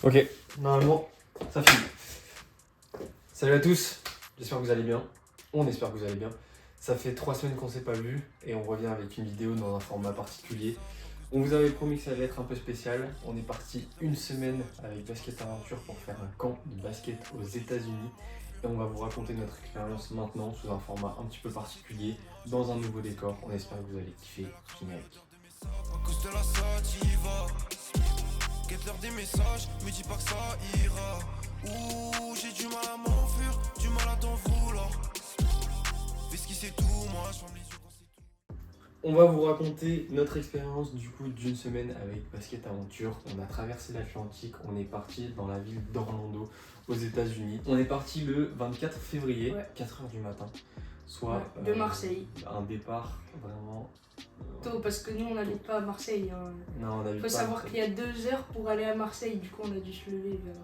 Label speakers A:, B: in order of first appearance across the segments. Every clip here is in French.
A: Ok, normalement, ça finit. Salut à tous, j'espère que vous allez bien. On espère que vous allez bien. Ça fait 3 semaines qu'on s'est pas vu et on revient avec une vidéo dans un format particulier. On vous avait promis que ça allait être un peu spécial. On est parti une semaine avec Basket Aventure pour faire un camp de basket aux États-Unis. Et on va vous raconter notre expérience maintenant sous un format un petit peu particulier, dans un nouveau décor. On espère que vous allez kiffer. Générique.
B: À cause de la sativa, guette l'heure des messages, me dis pas que ça ira. Ouh, j'ai du mal à m'enfuir, du mal à t'en vouloir. Fais ce qui c'est tout, moi je ferme les yeux quand c'est tout.
A: On va vous raconter notre expérience du coup d'une semaine avec Basket Aventure. On a traversé l'Atlantique, on est parti dans la ville d'Orlando aux États-Unis. On est parti le 24 février, 4h du matin, soit
C: de Marseille.
A: Un départ vraiment
C: Tôt, parce que nous on n'habite pas à Marseille. Hein.
A: Non, on
C: Il faut savoir qu'il y a 2 heures pour aller à Marseille, du coup on a dû se lever vers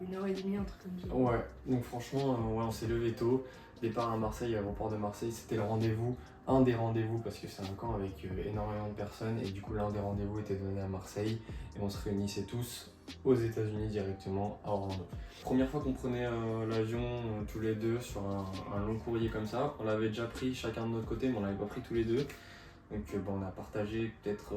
C: 1h30, un truc comme ça.
A: Ouais, donc franchement, ouais, on s'est levé tôt. Départ à Marseille, aéroport de Marseille, c'était le rendez-vous, un des rendez-vous, parce que c'est un camp avec énormément de personnes, et du coup l'un des rendez-vous était donné à Marseille, et on se réunissait tous aux États-Unis directement à Orlando. Première fois qu'on prenait l'avion tous les deux sur un long courrier comme ça, on l'avait déjà pris chacun de notre côté, mais on l'avait pas pris tous les deux. Donc on a partagé peut-être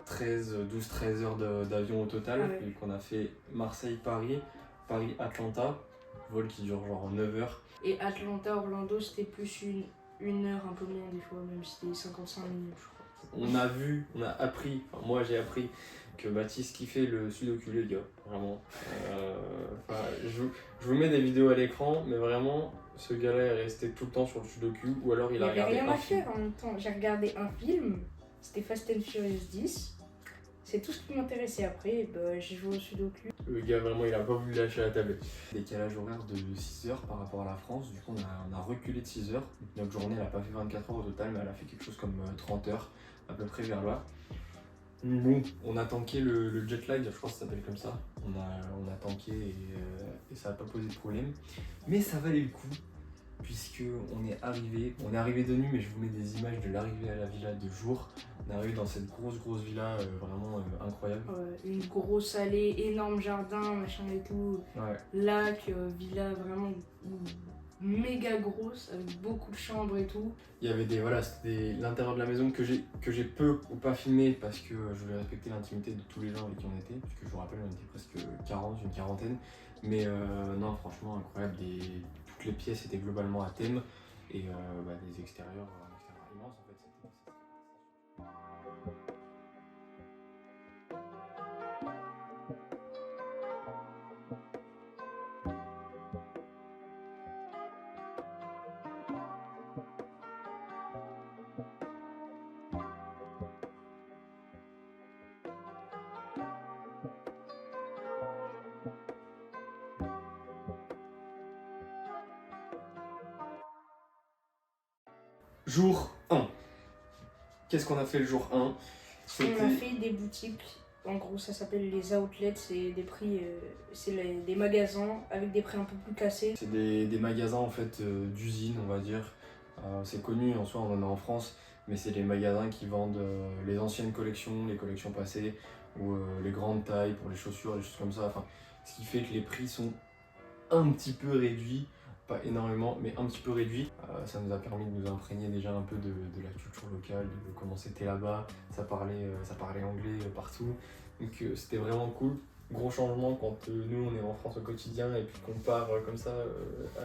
A: 12-13 heures d'avion au total, vu qu'on a fait Marseille-Paris, Paris-Atlanta, vol qui dure genre 9 heures.
C: Et Atlanta-Orlando c'était plus une heure, un peu moins des fois, même si c'était 55 minutes je crois.
A: On a appris, enfin moi j'ai appris que Baptiste kiffait le sudoku les gars, vraiment. Je vous mets des vidéos à l'écran, mais vraiment ce gars-là est resté tout le temps sur le sudoku, ou alors il a regardé
C: rien
A: un
C: à
A: film.
C: faire en même temps. J'ai regardé un film, c'était Fast and Furious 10. C'est tout ce qui m'intéressait après, j'ai joué au sudoku.
A: Le gars vraiment il a pas voulu lâcher la tablette. Décalage horaire de 6 heures par rapport à la France, du coup on a reculé de 6 heures. Notre journée elle a pas fait 24 heures au total, mais elle a fait quelque chose comme 30 heures à peu près vers là. Bon, on a tanké le jet lag, je crois que ça s'appelle comme ça. On a tanké et ça n'a pas posé de problème. Mais ça valait le coup, puisque on est arrivé de nuit, mais je vous mets des images de l'arrivée à la villa de jour. On est arrivé dans cette grosse villa vraiment incroyable.
C: Une grosse allée, énorme jardin, machin et tout.
A: Ouais.
C: Lac, villa vraiment méga grosse, avec beaucoup de chambres et tout.
A: Il y avait c'était l'intérieur de la maison que j'ai peu ou pas filmé parce que je voulais respecter l'intimité de tous les gens avec qui on était, puisque je vous rappelle on était presque 40, une quarantaine. Mais non franchement incroyable, toutes les pièces étaient globalement à thème et des extérieurs immenses en fait. Jour 1. Qu'est-ce qu'on a fait le jour 1?
C: On a fait des boutiques, en gros ça s'appelle les outlets, c'est des prix, des magasins avec des prix un peu plus cassés.
A: C'est des magasins en fait d'usine on va dire, c'est connu en soi, on en a en France, mais c'est des magasins qui vendent les anciennes collections, les collections passées, ou les grandes tailles pour les chaussures, des choses comme ça, enfin, ce qui fait que les prix sont un petit peu réduits, pas énormément, mais un petit peu réduits. Ça nous a permis de nous imprégner déjà un peu de la culture locale, de comment c'était là-bas, ça parlait anglais partout, donc c'était vraiment cool. Gros changement quand nous on est en France au quotidien et puis qu'on part comme ça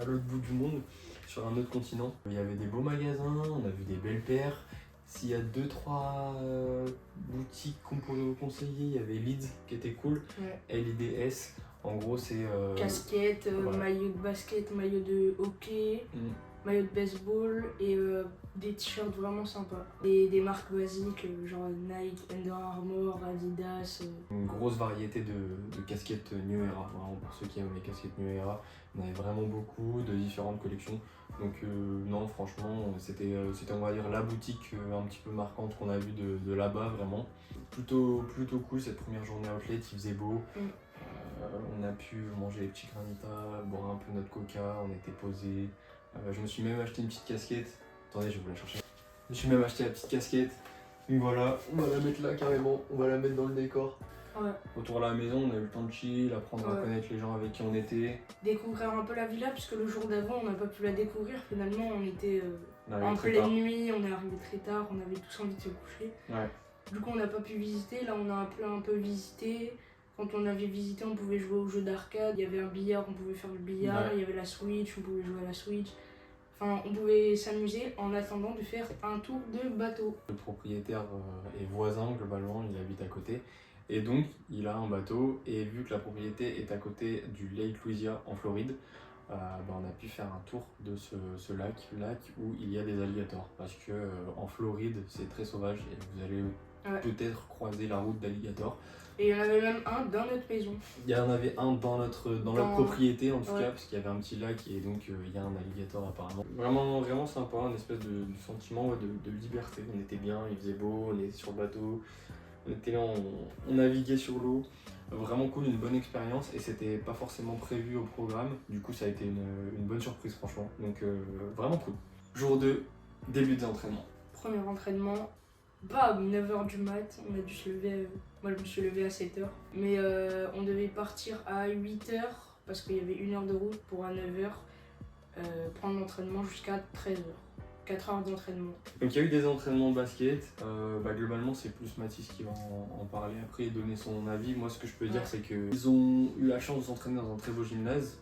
A: à l'autre bout du monde, sur un autre continent. Il y avait des beaux magasins, on a vu des belles paires. S'il y a 2-3 boutiques qu'on pourrait vous conseiller, il y avait Leeds qui était cool, LIDS. En gros, c'est.
C: Casquette,
A: voilà.
C: maillot de basket, maillot de hockey, maillot de baseball et des t-shirts vraiment sympas. Et des marques basiques, genre Nike, Under Armour, Adidas.
A: Une grosse variété de casquettes New Era, vraiment pour ceux qui aiment les casquettes New Era. On avait vraiment beaucoup de différentes collections. Donc, non, franchement, c'était on va dire la boutique un petit peu marquante qu'on a vue de là-bas, vraiment. Plutôt cool cette première journée outlet, il faisait beau. On a pu manger les petits granitas, boire un peu notre coca, on était posé. Je me suis même acheté une petite casquette. Attendez, je vais vous la chercher. Je me suis même acheté la petite casquette. Donc voilà, on va la mettre là carrément, on va la mettre dans le décor.
C: Ouais.
A: Autour de la maison, on a eu le temps de chill, apprendre à connaître les gens avec qui on était.
C: Découvrir un peu la villa, puisque le jour d'avant, on n'a pas pu la découvrir. Finalement, on était en
A: Très
C: pleine
A: tard.
C: nuit, on est arrivé très tard, on avait tous envie de se coucher.
A: Ouais.
C: Du coup, on n'a pas pu visiter. Là, on a un peu visité. Quand on avait visité, on pouvait jouer aux jeux d'arcade. Il y avait un billard, on pouvait faire le billard.
A: Ouais.
C: Il y avait la Switch, on pouvait jouer à la Switch. Enfin, on pouvait s'amuser en attendant de faire un tour de bateau.
A: Le propriétaire est voisin, globalement, il habite à côté. Et donc, il a un bateau. Et vu que la propriété est à côté du Lake Louisa en Floride, on a pu faire un tour de ce lac où il y a des alligators. Parce que en Floride, c'est très sauvage et vous allez peut-être croiser la route d'alligators.
C: Et il y en avait même un dans notre maison.
A: Il y en avait un dans notre propriété en tout cas, parce qu'il y avait un petit lac et donc il y a un alligator apparemment. Vraiment, vraiment sympa, un espèce de sentiment de liberté. On était bien, il faisait beau, on était sur le bateau, on était là, on naviguait sur l'eau. Vraiment cool, une bonne expérience et c'était pas forcément prévu au programme. Du coup, ça a été une bonne surprise franchement. Donc vraiment cool. Jour 2, début des entraînements.
C: Premier entraînement, pas à 9h du mat, on a dû se lever, moi je me suis levée à 7h. Mais on devait partir à 8h parce qu'il y avait 1 heure de route pour à 9h prendre l'entraînement jusqu'à 13h. 4 heures d'entraînement.
A: Donc il y a eu des entraînements basket, globalement c'est plus Mathis qui va en parler après et donner son avis. Moi ce que je peux dire c'est qu'ils ont eu la chance de s'entraîner dans un très beau gymnase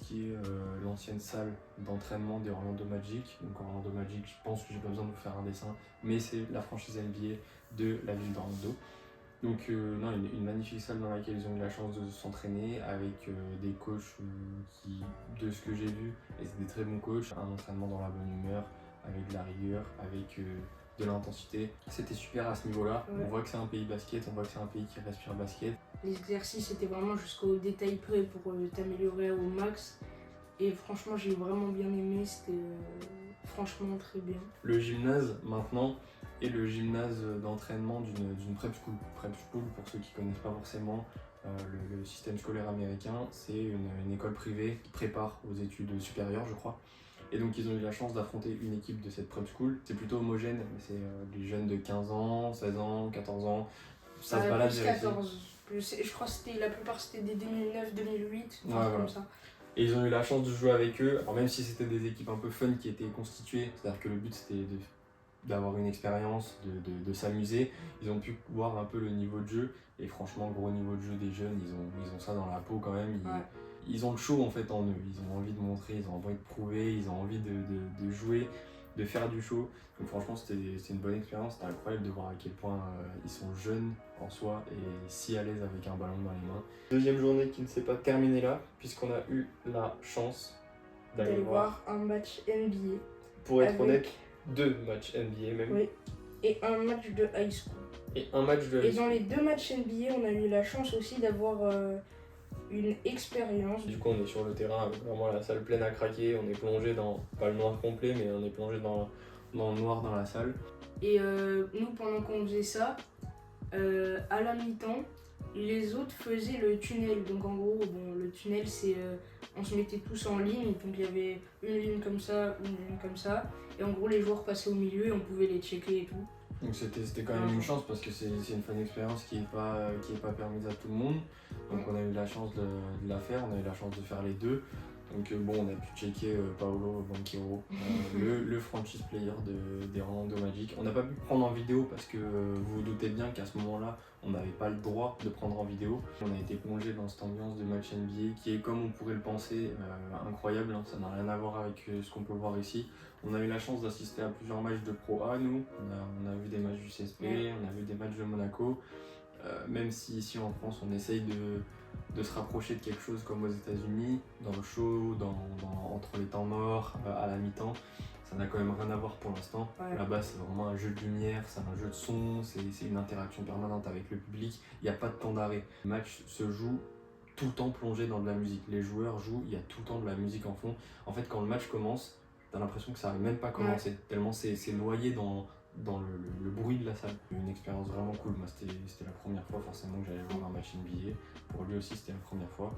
A: qui est l'ancienne salle d'entraînement des Orlando Magic. Donc Orlando Magic, je pense que j'ai pas besoin de vous faire un dessin, mais c'est la franchise NBA de la ville d'Orlando. Donc une magnifique salle dans laquelle ils ont eu la chance de s'entraîner avec des coachs qui, de ce que j'ai vu, étaient des très bons coachs, un entraînement dans la bonne humeur, avec de la rigueur, avec de l'intensité. C'était super à ce niveau-là. On voit que c'est un pays basket, on voit que c'est un pays qui respire basket.
C: Les exercices étaient vraiment jusqu'au détail près pour t'améliorer au max. Et franchement, j'ai vraiment bien aimé, c'était franchement très bien.
A: Le gymnase maintenant est le gymnase d'entraînement d'une prep school. Prep school, pour ceux qui ne connaissent pas forcément le système scolaire américain, c'est une école privée qui prépare aux études supérieures, je crois. Et donc ils ont eu la chance d'affronter une équipe de cette prep school. C'est plutôt homogène, c'est des jeunes de 15 ans, 16 ans, 14 ans. Ça se balade.
C: Plus 14. Je crois que la plupart c'était des 2009, 2008, comme ça.
A: Et ils ont eu la chance de jouer avec eux. Alors même si c'était des équipes un peu fun qui étaient constituées, c'est-à-dire que le but c'était d'avoir une expérience, de s'amuser, ils ont pu voir un peu le niveau de jeu. Et franchement, gros niveau de jeu des jeunes, ils ont ça dans la peau quand même. Ils ont le show en fait en eux, ils ont envie de montrer, ils ont envie de prouver, ils ont envie de jouer, de faire du show. Donc franchement c'était une bonne expérience, c'était incroyable de voir à quel point ils sont jeunes en soi et si à l'aise avec un ballon dans les mains. Deuxième journée qui ne s'est pas terminée là, puisqu'on a eu la chance d'aller voir
C: un match NBA.
A: Pour être honnête, 2 matchs NBA même.
C: Oui, et un match de high school.
A: Et un match de high school.
C: Et dans les 2 matchs NBA, on a eu la chance aussi d'avoir une expérience.
A: Du coup on est sur le terrain avec vraiment la salle pleine à craquer, on est plongé dans, pas le noir complet, mais on est plongé dans le noir dans la salle.
C: Et nous pendant qu'on faisait ça, à la mi-temps, les autres faisaient le tunnel. Donc en gros, le tunnel c'est, on se mettait tous en ligne, donc il y avait une ligne comme ça, une ligne comme ça. Et en gros les joueurs passaient au milieu et on pouvait les checker et tout.
A: Donc c'était quand même une chance parce que c'est une fun expérience qui est pas permise à tout le monde. Donc on a eu la chance de la faire, on a eu la chance de faire les deux. Donc on a pu checker Paolo Banchero, le franchise player des Orlando Magic. On n'a pas pu prendre en vidéo parce que vous vous doutez bien qu'à ce moment-là, on n'avait pas le droit de prendre en vidéo. On a été plongé dans cette ambiance de match NBA qui est, comme on pourrait le penser, incroyable. Hein. Ça n'a rien à voir avec ce qu'on peut voir ici. On a eu la chance d'assister à plusieurs matchs de Pro A, nous. On a vu des matchs du CSP, on a vu des matchs de Monaco. Même si ici en France, on essaye de se rapprocher de quelque chose comme aux États-Unis, dans le show, entre les temps morts, à la mi-temps. Ça n'a quand même rien à voir pour l'instant. Là-bas, c'est vraiment un jeu de lumière, c'est un jeu de son, c'est une interaction permanente avec le public. Il n'y a pas de temps d'arrêt. Le match se joue tout le temps plongé dans de la musique. Les joueurs jouent, il y a tout le temps de la musique en fond. En fait, quand le match commence, t'as l'impression que ça n'avait même pas commencé, tellement c'est noyé dans le bruit de la salle. Une expérience vraiment cool. Moi, c'était la première fois forcément que j'allais voir un match NBA. Pour lui aussi, c'était la première fois.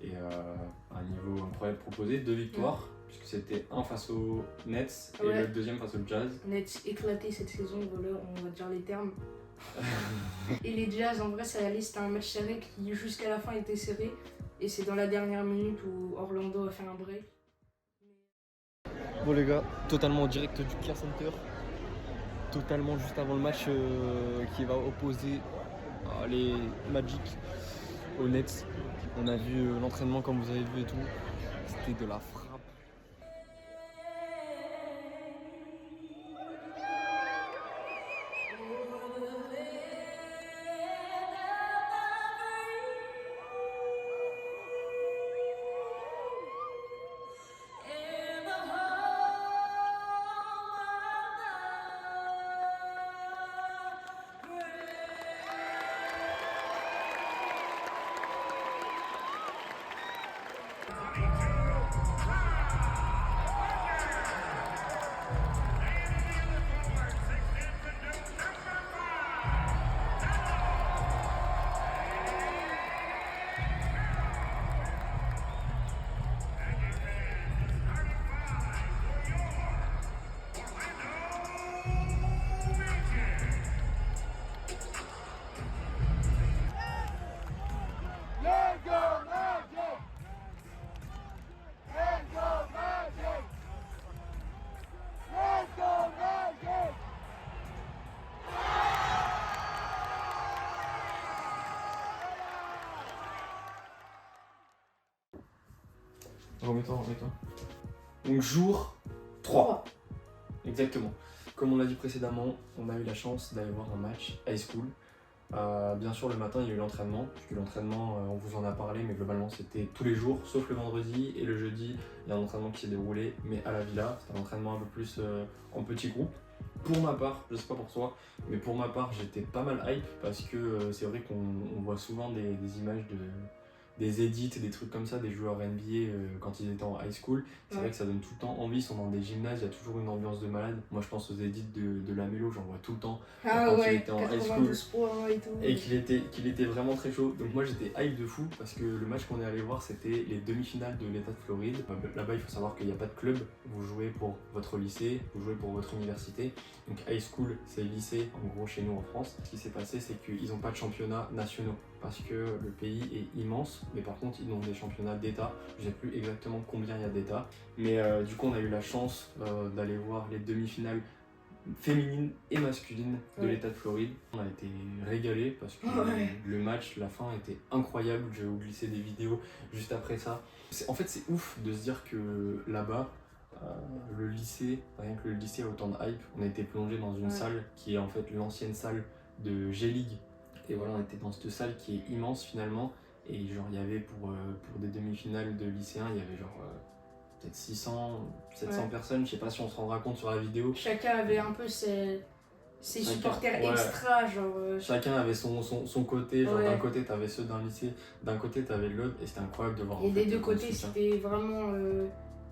A: Et un niveau incroyable proposé, 2 victoires, puisque c'était un face aux Nets et le deuxième face aux Jazz.
C: Nets éclaté cette saison, voilà, on va dire les termes. Et les Jazz, en vrai, ça allait, c'était un match serré qui jusqu'à la fin était serré. Et c'est dans la dernière minute où Orlando a fait un break.
D: Bon les gars, totalement en direct du Kia Center, totalement juste avant le match qui va opposer les Magic aux Nets. On a vu l'entraînement comme vous avez vu et tout, c'était de la frappe.
A: Remets-toi. Donc jour 3. Exactement. Comme on l'a dit précédemment, on a eu la chance d'aller voir un match high school. Bien sûr, le matin, il y a eu l'entraînement, puisque l'entraînement, on vous en a parlé, mais globalement, c'était tous les jours, sauf le vendredi et le jeudi. Il y a un entraînement qui s'est déroulé, mais à la villa. C'était un entraînement un peu plus en petit groupe. Pour ma part, je sais pas pour toi, mais pour ma part, j'étais pas mal hype, parce que c'est vrai qu'on voit souvent des images des edits, des trucs comme ça, des joueurs NBA quand ils étaient en high school. C'est vrai que ça donne tout le temps envie, ils sont dans des gymnases, il y a toujours une ambiance de malade. Moi je pense aux edits de Lamelo, j'en vois tout le temps. Quand il était en high school
C: et tout.
A: Et qu'il était vraiment très chaud. Donc moi j'étais hype de fou parce que le match qu'on est allé voir c'était les demi-finales de l'État de Floride. Là-bas il faut savoir qu'il n'y a pas de club, vous jouez pour votre lycée, vous jouez pour votre université. Donc high school c'est lycée en gros chez nous en France. Ce qui s'est passé c'est qu'ils n'ont pas de championnats nationaux parce que le pays est immense, mais par contre ils ont des championnats d'État. Je ne sais plus exactement combien il y a d'États, mais du coup on a eu la chance d'aller voir les demi-finales féminines et masculines de l'État de Floride. On a été régalés parce que le match, la fin était incroyable. Je vais vous glisser des vidéos juste après ça. En fait c'est ouf de se dire que là-bas, le lycée, rien que le lycée a autant de hype. On a été plongé dans une salle qui est en fait l'ancienne salle de G-League. Et voilà, on était dans cette salle qui est immense finalement. Et genre il y avait pour des demi-finales de lycéens, il y avait genre peut-être 600, 700 personnes, je sais pas si on se rendra compte sur la vidéo.
C: Chacun avait un peu ses supporters extra, genre...
A: Chacun avait son côté, genre d'un côté t'avais ceux d'un lycée, d'un côté t'avais l'autre, et c'était incroyable de voir.
C: Et des deux côtés c'était vraiment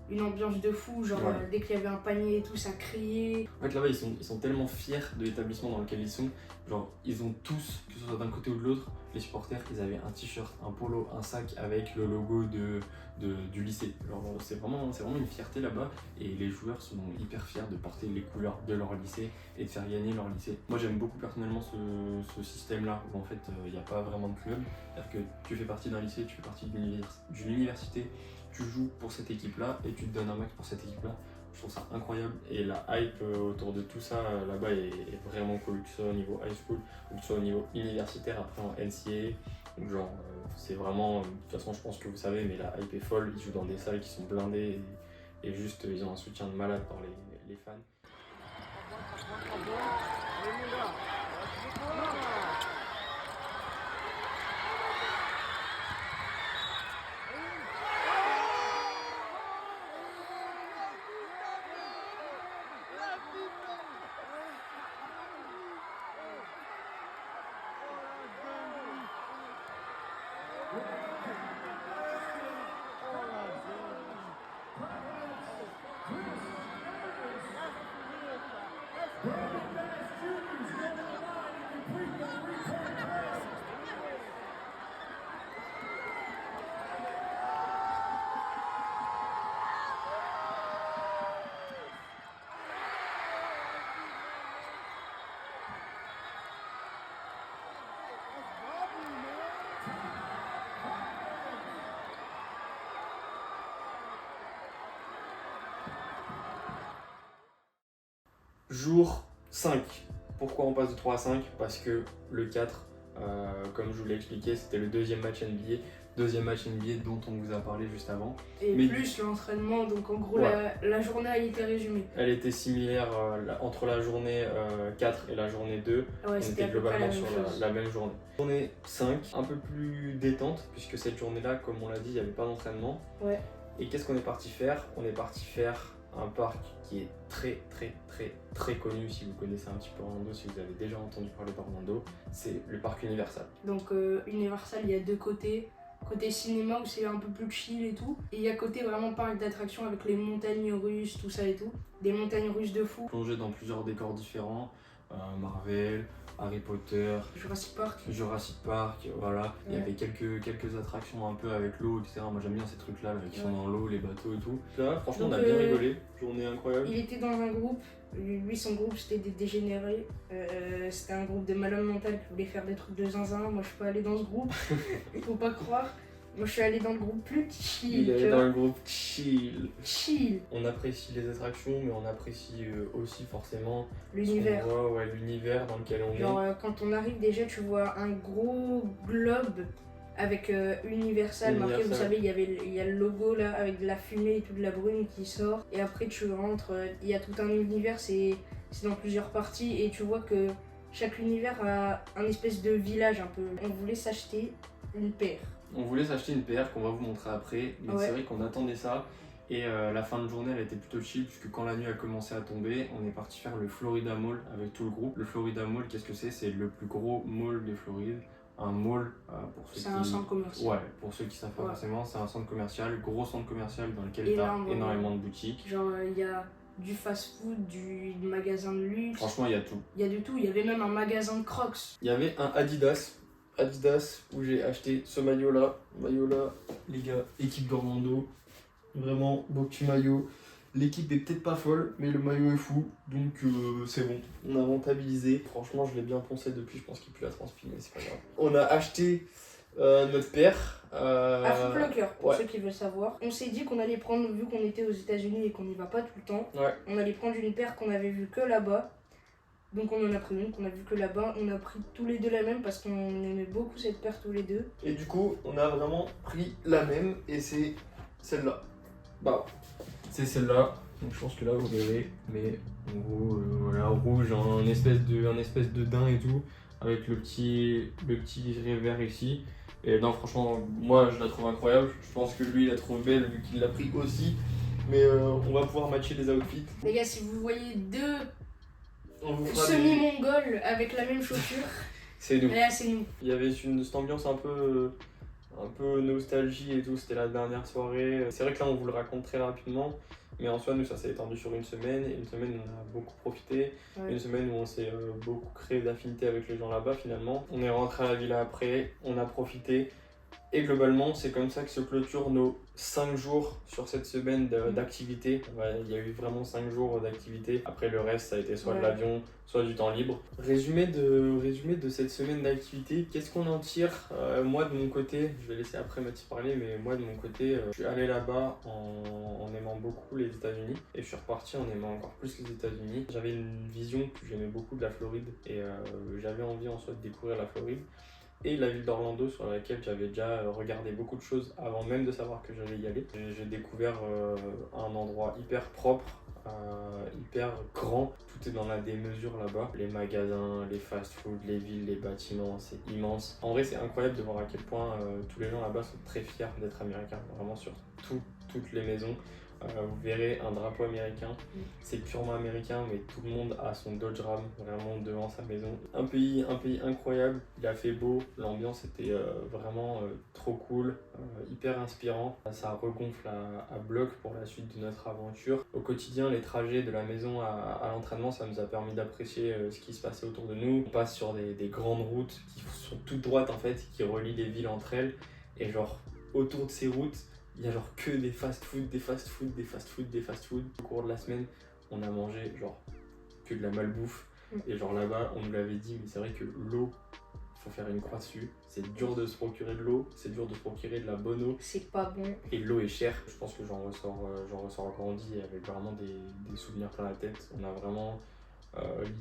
C: une ambiance de fou, genre dès qu'il y avait un panier et tout, ça criait.
A: En fait là-bas ils sont tellement fiers de l'établissement dans lequel ils sont, genre ils ont tous, que ce soit d'un côté ou de l'autre, les supporters, ils avaient un t-shirt, un polo, un sac avec le logo du lycée. C'est vraiment une fierté là-bas et les joueurs sont hyper fiers de porter les couleurs de leur lycée et de faire gagner leur lycée. Moi j'aime beaucoup personnellement ce système-là où en fait il n'y a pas vraiment de club, c'est-à-dire que tu fais partie d'un lycée, tu fais partie d'une université, tu joues pour cette équipe-là et tu te donnes un max pour cette équipe-là. Je trouve ça incroyable et la hype autour de tout ça là-bas est vraiment cool, que ce soit au niveau high school ou que ce soit au niveau universitaire, après en NCAA. Donc genre c'est vraiment, de toute façon je pense que vous savez, mais la hype est folle, ils jouent dans des salles qui sont blindées et juste ils ont un soutien de malade par les fans. Jour 5. Pourquoi on passe de 3 à 5? Parce que le 4, comme je vous l'ai expliqué, c'était le deuxième match NBA. Deuxième match NBA dont on vous a parlé juste avant.
C: Et
A: Mais
C: plus l'entraînement, donc en gros,
A: Ouais.
C: la journée a été résumée.
A: Elle était similaire entre la journée 4 et la journée 2.
C: Ouais,
A: On
C: c'était
A: était
C: à peu près la
A: globalement
C: même
A: sur
C: chose.
A: la même journée. Journée 5, un peu plus détente, puisque cette journée-là, comme on l'a dit, il n'y avait pas d'entraînement.
C: Ouais.
A: Et qu'est-ce qu'on est parti faire? On est parti faire un parc qui est très connu, si vous connaissez un petit peu Orlando, si vous avez déjà entendu parler d'Orlando, c'est le parc Universal.
C: Donc Universal, il y a deux côtés. Côté cinéma où c'est un peu plus chill et tout. Et il y a côté vraiment parc d'attractions avec les montagnes russes, tout ça et tout. Des montagnes russes de fou.
A: Plongé dans plusieurs décors différents, Marvel, Harry Potter,
C: Jurassic Park.
A: voilà. Il y
C: Ouais.
A: avait quelques attractions un peu avec l'eau, etc. Moi j'aime bien ces trucs-là, là, qui sont dans l'eau, les bateaux et tout. Là, franchement,
C: Donc,
A: on a bien rigolé. Journée incroyable.
C: Il était dans un groupe. Lui, son groupe, c'était des dégénérés. C'était un groupe de malhommes mentaux qui voulaient faire des trucs de zinzin. Moi, je suis pas allée dans ce groupe. Faut pas croire. Moi, je suis allée dans le groupe plus chill.
A: Il
C: tu
A: est
C: vois.
A: dans le groupe chill.
C: Chill.
A: On apprécie les attractions, mais on apprécie aussi forcément
C: L'univers.
A: ce qu'on voit, ouais, l'univers dans lequel on
C: Genre,
A: est.
C: quand on arrive, déjà, tu vois un gros globe avec Universal marqué. Vous
A: Universal.
C: savez, il y a le logo là, avec de la fumée et tout, de la brume qui sort. Et après, tu rentres, il y a tout un univers, c'est dans plusieurs parties. Et tu vois que chaque univers a un espèce de village un peu. On voulait s'acheter une paire.
A: On voulait s'acheter une paire qu'on va vous montrer après, mais
C: Ouais.
A: c'est vrai qu'on attendait ça. Et la fin de journée, elle était plutôt chill, puisque quand la nuit a commencé à tomber, on est parti faire le Florida Mall avec tout le groupe. Le Florida Mall, qu'est-ce que c'est? C'est le plus gros mall de Floride. Un mall, pour ceux
C: C'est
A: qui...
C: un centre commercial.
A: Ouais, pour ceux qui savent pas
C: Ouais.
A: forcément, c'est un centre commercial, gros centre commercial dans lequel tu as
C: Énormément.
A: énormément de boutiques.
C: Genre, il y a du fast-food, du magasin de luxe.
A: Franchement, il y a tout.
C: Il y a de tout. Il y avait même un magasin de Crocs.
A: Il y avait un Adidas où j'ai acheté ce maillot-là, les gars, équipe d'Orlando. Vraiment, beau petit maillot. L'équipe est peut-être pas folle, mais le maillot est fou, donc c'est bon. On a rentabilisé. Franchement, je l'ai bien poncé depuis, je pense qu'il pue la transpi, mais c'est pas grave. On a acheté notre paire.
C: À Foot Locker, pour
A: ouais.
C: ceux qui veulent savoir. On s'est dit qu'on allait prendre, vu qu'on était aux États-Unis et qu'on n'y va pas tout le temps,
A: Ouais.
C: on allait prendre une paire qu'on avait vue que là-bas. Donc on en a pris une qu'on a vue que là-bas. On a pris tous les deux la même parce qu'on aimait beaucoup cette paire tous les deux.
A: Et du coup, on a vraiment pris la même, et c'est celle-là. Bah, c'est celle-là. Donc je pense que là vous verrez, mais en gros, voilà, rouge, un espèce de daim et tout, avec le petit liseré vert ici. Et non, franchement, moi je la trouve incroyable. Je pense que lui il la trouve belle vu qu'il l'a pris aussi. Mais on va pouvoir matcher les outfits.
C: Les gars, si vous voyez deux
A: On vous fera des...
C: semi-mongols avec la même chaussure,
A: C'est nous.
C: là c'est nous.
A: Il y avait cette ambiance un peu nostalgie et tout, c'était la dernière soirée. C'est vrai que là on vous le raconte très rapidement, mais en soi nous ça s'est étendu sur une semaine, et une semaine où on a beaucoup profité,
C: Ouais.
A: une semaine où on s'est beaucoup créé d'affinités avec les gens là-bas finalement. On est rentré à la villa après, on a profité, et globalement c'est comme ça que se clôturent nos 5 jours sur cette semaine d'activité. Il y a eu vraiment 5 jours d'activité, après le reste ça a été soit de
C: Ouais.
A: l'avion, soit du temps libre. Résumé de cette semaine d'activité, qu'est-ce qu'on en tire? Moi de mon côté, je vais laisser après Mathis parler, mais moi de mon côté, je suis allé là-bas en aimant beaucoup les États-Unis, et je suis reparti en aimant encore plus les États-Unis. J'avais une vision que j'aimais beaucoup de la Floride, et j'avais envie en soi de découvrir la Floride. Et la ville d'Orlando, sur laquelle j'avais déjà regardé beaucoup de choses avant même de savoir que j'allais y aller. J'ai découvert un endroit hyper propre, hyper grand. Tout est dans la démesure là-bas. Les magasins, les fast-food, les villes, les bâtiments, c'est immense. En vrai, c'est incroyable de voir à quel point tous les gens là-bas sont très fiers d'être américains. Vraiment sur toutes les maisons. Vous verrez un drapeau américain, c'est purement américain, mais tout le monde a son Dodge Ram vraiment devant sa maison. Un pays incroyable, il a fait beau, l'ambiance était vraiment trop cool, hyper inspirant. Ça regonfle à bloc pour la suite de notre aventure. Au quotidien, les trajets de la maison à l'entraînement, ça nous a permis d'apprécier ce qui se passait autour de nous. On passe sur des grandes routes qui sont toutes droites en fait, qui relient les villes entre elles, et genre autour de ces routes, il y a genre que des fast-food. Au cours de la semaine, on a mangé genre que de la malbouffe. Et genre là-bas, on nous l'avait dit, mais c'est vrai que l'eau, faut faire une croix dessus. C'est dur de se procurer de l'eau, c'est dur de se procurer de la bonne eau.
C: C'est pas bon.
A: Et l'eau est chère. Je pense que j'en ressors grandi avec vraiment des souvenirs plein la tête. On a vraiment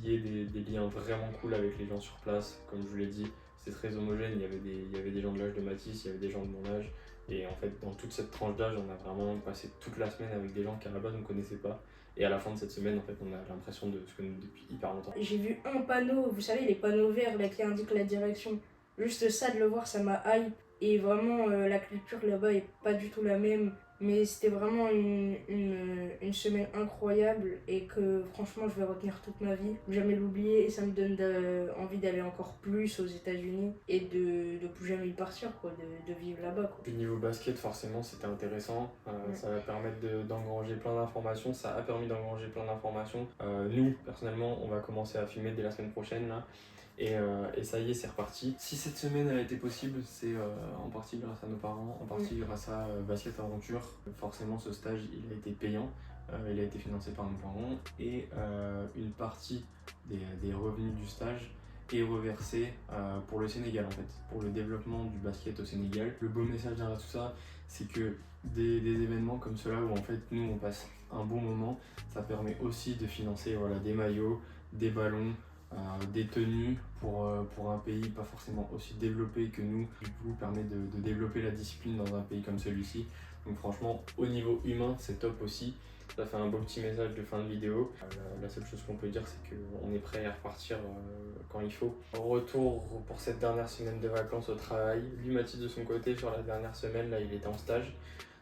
A: lier des liens vraiment cool avec les gens sur place. Comme je vous l'ai dit, c'est très homogène, il y avait des gens de l'âge de Mathis, il y avait des gens de mon âge. Et en fait, dans toute cette tranche d'âge, on a vraiment passé toute la semaine avec des gens qu'à la base on ne connaissait pas. Et à la fin de cette semaine, en fait, on a l'impression de se connaître depuis hyper longtemps.
C: J'ai vu un panneau, vous savez, les panneaux verts là, qui indiquent la direction. Juste ça, de le voir, ça m'a hype. Et vraiment, la culture là-bas est pas du tout la même. Mais c'était vraiment une semaine incroyable et que franchement, je vais retenir toute ma vie. Jamais l'oublier et ça me donne envie d'aller encore plus aux États-Unis et de plus jamais y partir, quoi, de vivre là-bas, quoi.
A: Puis niveau basket, forcément, c'était intéressant. Ça va permettre d'engranger plein d'informations. Ça a permis d'engranger plein d'informations. Nous, personnellement, on va commencer à filmer dès la semaine prochaine, là. Et ça y est, c'est reparti. Si cette semaine elle a été possible, c'est en partie grâce à nos parents, en partie grâce à Basket Aventure. Forcément, ce stage, il a été payant. Il a été financé par nos parents. Et une partie des revenus du stage est reversée pour le Sénégal, en fait, pour le développement du basket au Sénégal. Le beau message derrière tout ça, c'est que des événements comme cela où en fait nous on passe un bon moment, ça permet aussi de financer des maillots, des ballons, des tenues pour un pays pas forcément aussi développé que nous. Du coup, permet de développer la discipline dans un pays comme celui-ci. Donc franchement, au niveau humain, c'est top aussi. Ça fait un beau petit message de fin de vidéo. La seule chose qu'on peut dire, c'est qu'on est prêt à repartir quand il faut. Retour pour cette dernière semaine de vacances au travail. Lui, Mathis, de son côté, sur la dernière semaine, là, il était en stage.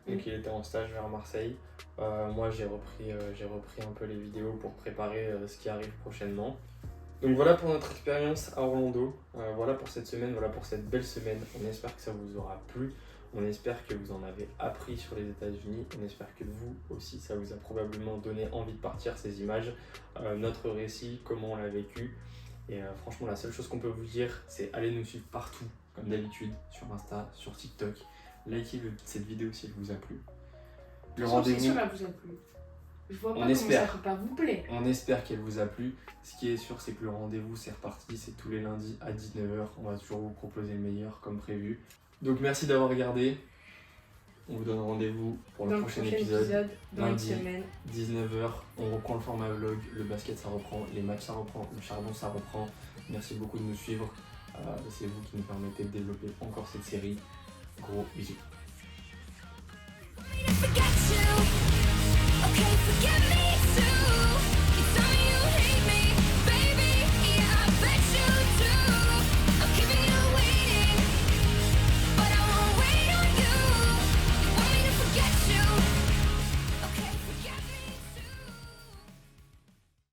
A: Donc il était en stage vers Marseille. Moi, j'ai repris un peu les vidéos pour préparer ce qui arrive prochainement. Donc voilà pour notre expérience à Orlando, voilà pour cette semaine, voilà pour cette belle semaine. On espère que ça vous aura plu, on espère que vous en avez appris sur les États-Unis, on espère que vous aussi ça vous a probablement donné envie de partir, ces images, notre récit, comment on l'a vécu. Et franchement, la seule chose qu'on peut vous dire, c'est allez nous suivre partout, comme d'habitude, sur Insta, sur TikTok. Likez cette vidéo si elle vous a plu.
C: Le rendez-vous, c'est sûr, elle vous a plu. Je vois pas comment ça peut pas vous plaire.
A: On espère qu'elle vous a plu. Ce qui est sûr, c'est que le rendez-vous, c'est reparti. C'est tous les lundis à 19h. On va toujours vous proposer le meilleur, comme prévu. Donc merci d'avoir regardé. On vous donne rendez-vous pour le prochain épisode.
C: Lundi,
A: 19h. On reprend le format vlog. Le basket, ça reprend. Les matchs, ça reprend. Le charbon, ça reprend. Merci beaucoup de nous suivre. C'est vous qui nous permettez de développer encore cette série. Gros bisous.
E: Okay, forgive me.